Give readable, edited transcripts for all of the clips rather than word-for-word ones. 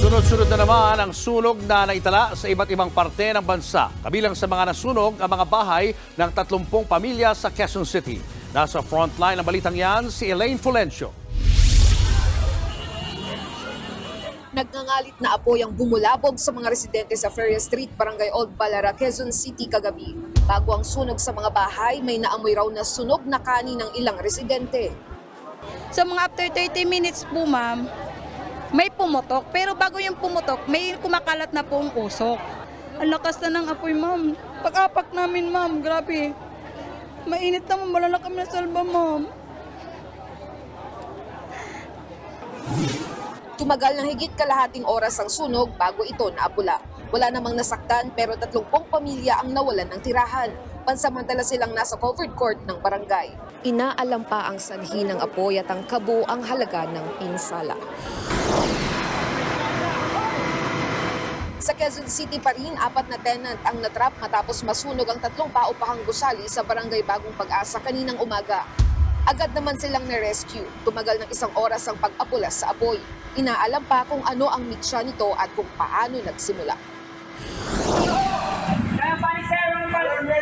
Sunod-sunod na naman ang sunog na naitala sa iba't ibang parte ng bansa. Kabilang sa mga nasunog ang mga bahay ng 30 pamilya sa Quezon City. Nasa frontline ng balitang yan si Elaine Fulencio. Nagngangalit na apoy ang bumulabog sa mga residente sa Feria Street, Barangay Old Balara, Quezon City kagabi. Bago ang sunog sa mga bahay, may naamoy raw na sunog na kanin ng ilang residente. So mga after 30 minutes po ma'am, may pumutok. Pero bago yung pumutok, may kumakalat na pong usok. Ang lakas na ng apoy ma'am. Pag-apak namin ma'am, grabe. Mainit na ma'am, wala na kami nasalba ma'am. Tumagal ng higit kalahating oras ang sunog bago ito naapula. Wala namang nasaktan pero 30 pamilya ang nawalan ng tirahan. Pansamantala silang nasa covered court ng barangay. Inaalam pa ang sanhi ng apoy at ang kabuuang halaga ng pinsala. Sa Quezon City pa rin, 4 na tenant ang natrap matapos masunog ang 3 paupahang gusali sa barangay Bagong Pag-asa kaninang umaga. Agad naman silang na-rescue. Tumagal ng 1 oras ang pag-apula sa apoy. Inaalam pa kung ano ang mitya nito at kung paano nagsimula.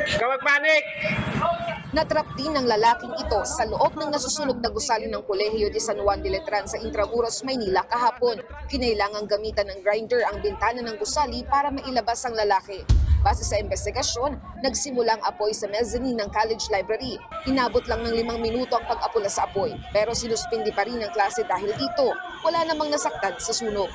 Kawag panik! Natrap din ng lalaking ito sa loob ng nasusunog na gusali ng Kolehiyo de San Juan de Letran sa Intramuros, Maynila kahapon. Kinailangang gamitan ng grinder ang bintana ng gusali para mailabas ang lalaki. Base sa investigasyon, nagsimula ang apoy sa mezzanine ng college library. Inabot lang ng 5 minuto ang pag-apula sa apoy, pero sinuspindi pa rin ang klase dahil dito, wala namang nasaktan sa sunog.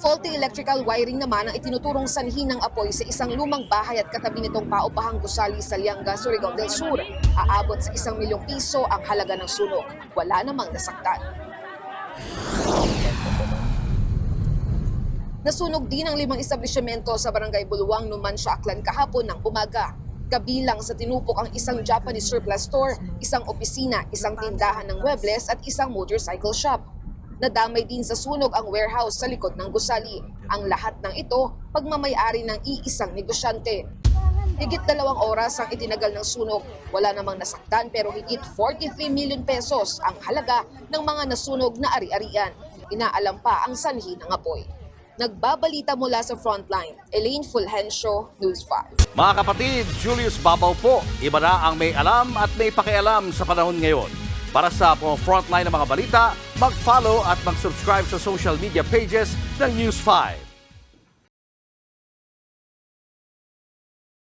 Faulty electrical wiring naman ang itinuturong sanhi ng apoy sa isang lumang bahay at katabi nitong paupahang gusali sa Lianga, Surigao del Sur. Aabot sa 1 milyong piso ang halaga ng sunog. Wala namang nasaktan. Nasunog din ang 5 establishmento sa Barangay Buluang, Numancia, Aklan kahapon ng umaga. Kabilang sa tinupok ang isang Japanese surplus store, isang opisina, isang tindahan ng muebles at isang motorcycle shop. Nadamay din sa sunog ang warehouse sa likod ng gusali. Ang lahat ng ito, pagmamay-ari ng iisang negosyante. Higit 2 oras ang itinagal ng sunog. Wala namang nasaktan pero higit 43 million pesos ang halaga ng mga nasunog na ari-arian. Inaalam pa ang sanhi ng apoy. Nagbabalita mula sa frontline, Elaine Fulgencio, News 5. Mga kapatid, Julius Babaw po. Iba na ang may alam at may pakialam sa panahon ngayon. Para sa frontline ng mga balita, mag-follow at mag-subscribe sa social media pages ng News 5.